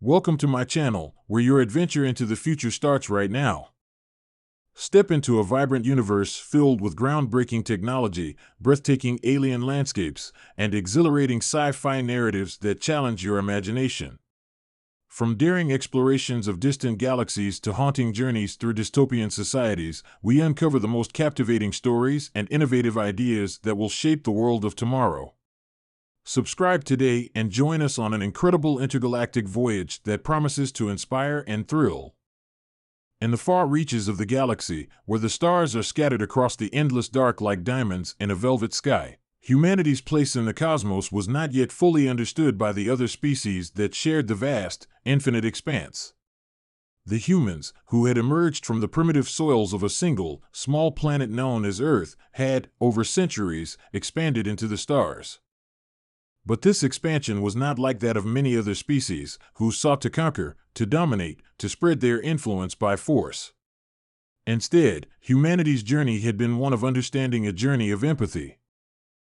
Welcome to my channel, where your adventure into the future starts right now. Step into a vibrant universe filled with groundbreaking technology, breathtaking alien landscapes, and exhilarating sci-fi narratives that challenge your imagination. From daring explorations of distant galaxies to haunting journeys through dystopian societies, we uncover the most captivating stories and innovative ideas that will shape the world of tomorrow. Subscribe today and join us on an incredible intergalactic voyage that promises to inspire and thrill. In the far reaches of the galaxy, where the stars are scattered across the endless dark like diamonds in a velvet sky, humanity's place in the cosmos was not yet fully understood by the other species that shared the vast, infinite expanse. The humans, who had emerged from the primitive soils of a single, small planet known as Earth, had, over centuries, expanded into the stars. But this expansion was not like that of many other species, who sought to conquer, to dominate, to spread their influence by force. Instead, humanity's journey had been one of understanding, a journey of empathy.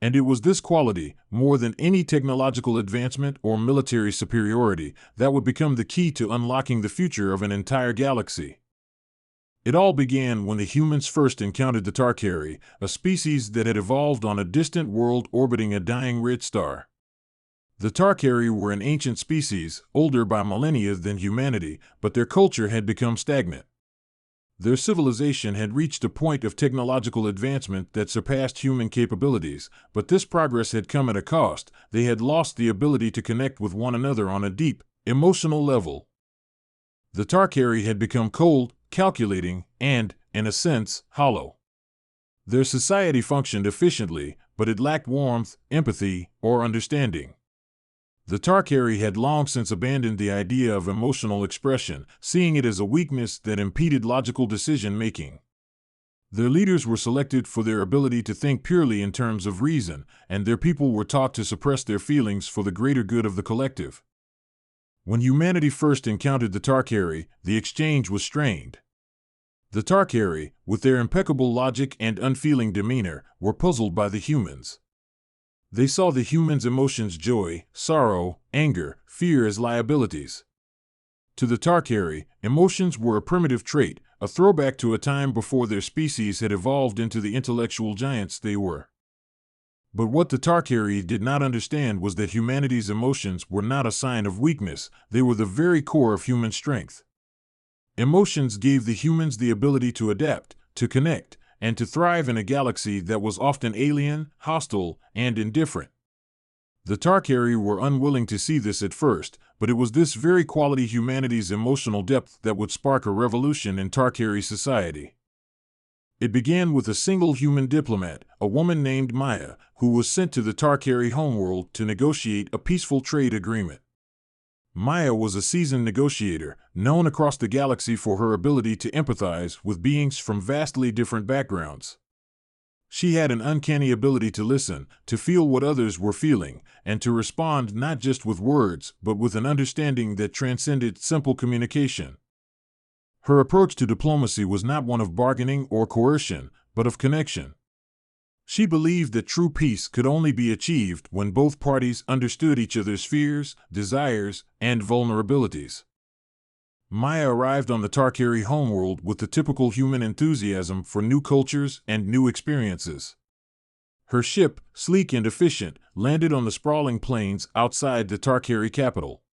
And it was this quality, more than any technological advancement or military superiority, that would become the key to unlocking the future of an entire galaxy. It all began when the humans first encountered the Tarkari, a species that had evolved on a distant world orbiting a dying red star. The Tarkari were an ancient species, older by millennia than humanity, but their culture had become stagnant. Their civilization had reached a point of technological advancement that surpassed human capabilities, but this progress had come at a cost. They had lost the ability to connect with one another on a deep, emotional level. The Tarkari had become cold, calculating, and, in a sense, hollow. Their society functioned efficiently, but it lacked warmth, empathy, or understanding. The Tarkari had long since abandoned the idea of emotional expression, seeing it as a weakness that impeded logical decision-making. Their leaders were selected for their ability to think purely in terms of reason, and their people were taught to suppress their feelings for the greater good of the collective. When humanity first encountered the Tarkari, the exchange was strained. The Tarkari, with their impeccable logic and unfeeling demeanor, were puzzled by the humans. They saw the humans' emotions, joy, sorrow, anger, fear, as liabilities. To the Tarkari, emotions were a primitive trait, a throwback to a time before their species had evolved into the intellectual giants they were. But what the Tarkari did not understand was that humanity's emotions were not a sign of weakness, they were the very core of human strength. Emotions gave the humans the ability to adapt, to connect, and to thrive in a galaxy that was often alien, hostile, and indifferent. The Tarkari were unwilling to see this at first, but it was this very quality, humanity's emotional depth, that would spark a revolution in Tarkari society. It began with a single human diplomat, a woman named Maya, who was sent to the Tarkari homeworld to negotiate a peaceful trade agreement. Maya was a seasoned negotiator, known across the galaxy for her ability to empathize with beings from vastly different backgrounds. She had an uncanny ability to listen, to feel what others were feeling, and to respond not just with words, but with an understanding that transcended simple communication. Her approach to diplomacy was not one of bargaining or coercion, but of connection. She believed that true peace could only be achieved when both parties understood each other's fears, desires, and vulnerabilities. Maya arrived on the Tarkari homeworld with the typical human enthusiasm for new cultures and new experiences. Her ship, sleek and efficient, landed on the sprawling plains outside the Tarkari capital.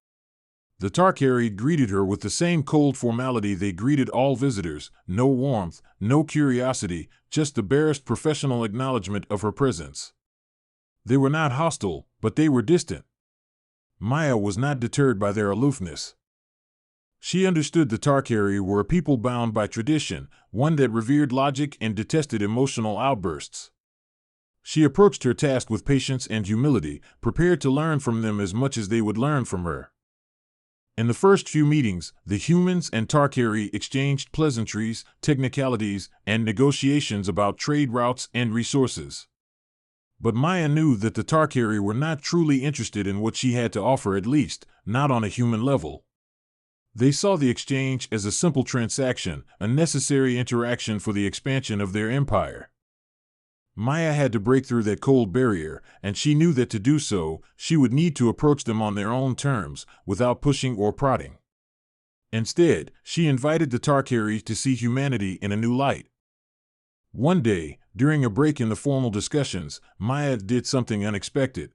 The Tarkari greeted her with the same cold formality they greeted all visitors, no warmth, no curiosity, just the barest professional acknowledgement of her presence. They were not hostile, but they were distant. Maya was not deterred by their aloofness. She understood the Tarkari were a people bound by tradition, one that revered logic and detested emotional outbursts. She approached her task with patience and humility, prepared to learn from them as much as they would learn from her. In the first few meetings, the humans and Tarkari exchanged pleasantries, technicalities, and negotiations about trade routes and resources. But Maya knew that the Tarkari were not truly interested in what she had to offer, at least, not on a human level. They saw the exchange as a simple transaction, a necessary interaction for the expansion of their empire. Maya had to break through that cold barrier, and she knew that to do so, she would need to approach them on their own terms, without pushing or prodding. Instead, she invited the Tarkari to see humanity in a new light. One day, during a break in the formal discussions, Maya did something unexpected.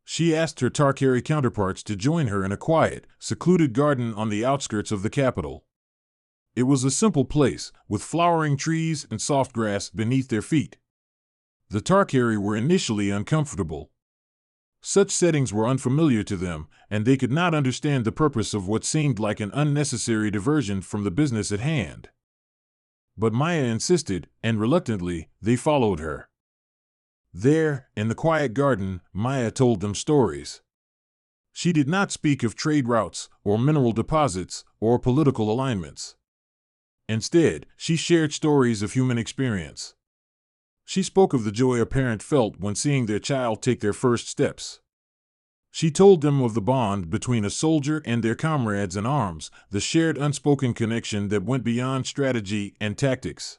She asked her Tarkari counterparts to join her in a quiet, secluded garden on the outskirts of the capital. It was a simple place, with flowering trees and soft grass beneath their feet. The Tarkari were initially uncomfortable. Such settings were unfamiliar to them, and they could not understand the purpose of what seemed like an unnecessary diversion from the business at hand. But Maya insisted, and reluctantly, they followed her. There, in the quiet garden, Maya told them stories. She did not speak of trade routes, or mineral deposits, or political alignments. Instead, she shared stories of human experience. She spoke of the joy a parent felt when seeing their child take their first steps. She told them of the bond between a soldier and their comrades in arms, the shared unspoken connection that went beyond strategy and tactics.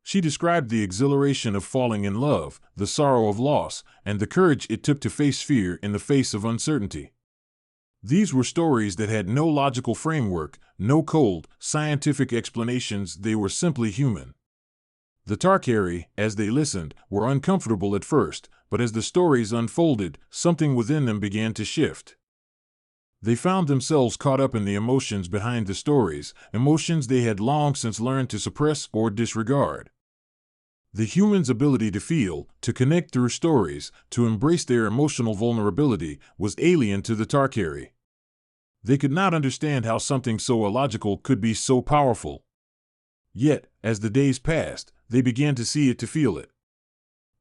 She described the exhilaration of falling in love, the sorrow of loss, and the courage it took to face fear in the face of uncertainty. These were stories that had no logical framework, no cold, scientific explanations. They were simply human. The Tarkari, as they listened, were uncomfortable at first, but as the stories unfolded, something within them began to shift. They found themselves caught up in the emotions behind the stories, emotions they had long since learned to suppress or disregard. The human's ability to feel, to connect through stories, to embrace their emotional vulnerability, was alien to the Tarkari. They could not understand how something so illogical could be so powerful. Yet, as the days passed, they began to see it, to feel it.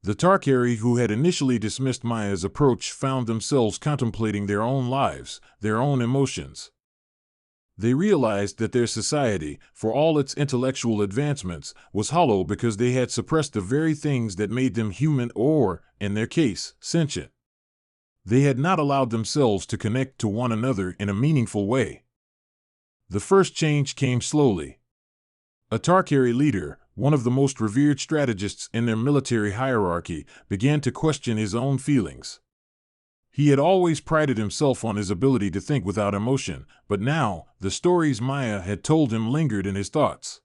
The Tarkari who had initially dismissed Maya's approach found themselves contemplating their own lives, their own emotions. They realized that their society, for all its intellectual advancements, was hollow because they had suppressed the very things that made them human or, in their case, sentient. They had not allowed themselves to connect to one another in a meaningful way. The first change came slowly. A Tarkari leader, one of the most revered strategists in their military hierarchy, began to question his own feelings. He had always prided himself on his ability to think without emotion, but now, the stories Maya had told him lingered in his thoughts.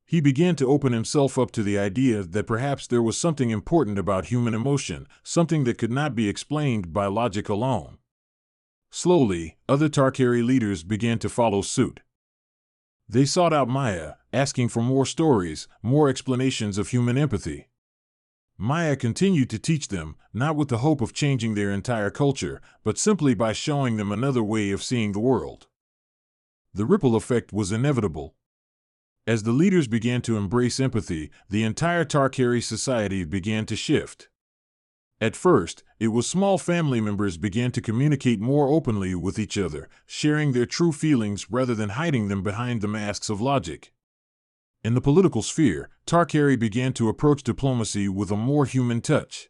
He began to open himself up to the idea that perhaps there was something important about human emotion, something that could not be explained by logic alone. Slowly, other Tarkari leaders began to follow suit. They sought out Maya, asking for more stories, more explanations of human empathy. Maya continued to teach them, not with the hope of changing their entire culture, but simply by showing them another way of seeing the world. The ripple effect was inevitable. As the leaders began to embrace empathy, the entire Tarkari society began to shift. At first, it was small family members began to communicate more openly with each other, sharing their true feelings rather than hiding them behind the masks of logic. In the political sphere, Tarkari began to approach diplomacy with a more human touch.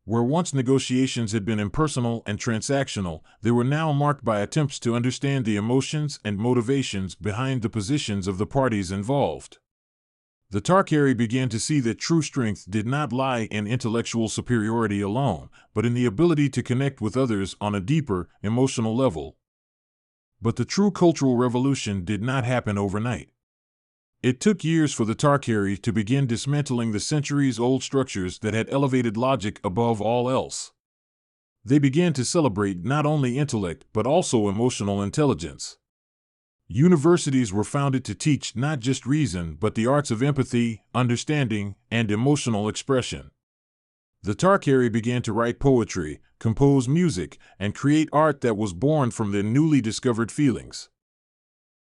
Where once negotiations had been impersonal and transactional, they were now marked by attempts to understand the emotions and motivations behind the positions of the parties involved. The Tarkari began to see that true strength did not lie in intellectual superiority alone, but in the ability to connect with others on a deeper, emotional level. But the true cultural revolution did not happen overnight. It took years for the Tarkari to begin dismantling the centuries-old structures that had elevated logic above all else. They began to celebrate not only intellect but also emotional intelligence. Universities were founded to teach not just reason but the arts of empathy, understanding, and emotional expression. The Tarkari began to write poetry, compose music, and create art that was born from their newly discovered feelings.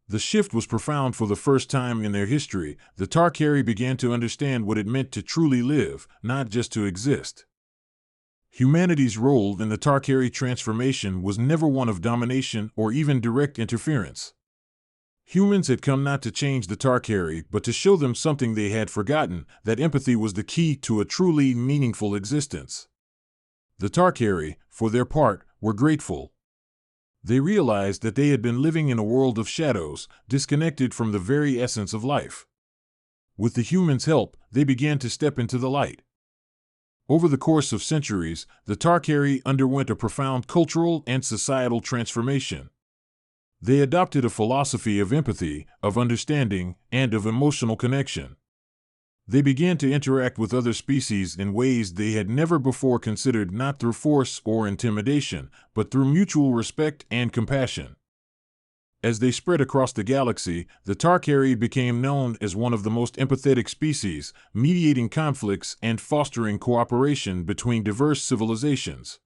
The shift was profound. For the first time in their history, the Tarkari began to understand what it meant to truly live, not just to exist. Humanity's role in the Tarkari transformation was never one of domination or even direct interference. Humans had come not to change the Tarkari, but to show them something they had forgotten, that empathy was the key to a truly meaningful existence. The Tarkari, for their part, were grateful. They realized that they had been living in a world of shadows, disconnected from the very essence of life. With the humans' help, they began to step into the light. Over the course of centuries, the Tarkari underwent a profound cultural and societal transformation. They adopted a philosophy of empathy, of understanding, and of emotional connection. They began to interact with other species in ways they had never before considered, not through force or intimidation, but through mutual respect and compassion. As they spread across the galaxy, the Tarkari became known as one of the most empathetic species, mediating conflicts and fostering cooperation between diverse civilizations.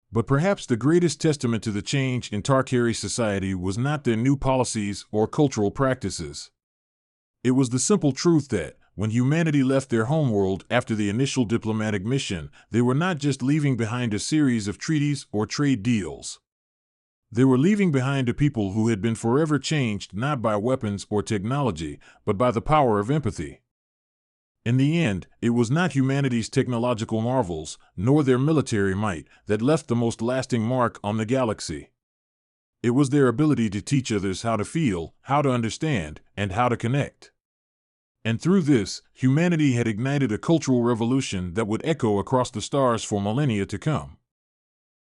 But perhaps the greatest testament to the change in Tarkari society was not their new policies or cultural practices. It was the simple truth that, when humanity left their homeworld after the initial diplomatic mission, they were not just leaving behind a series of treaties or trade deals. They were leaving behind a people who had been forever changed not by weapons or technology, but by the power of empathy. In the end, it was not humanity's technological marvels, nor their military might, that left the most lasting mark on the galaxy. It was their ability to teach others how to feel, how to understand, and how to connect. And through this, humanity had ignited a cultural revolution that would echo across the stars for millennia to come.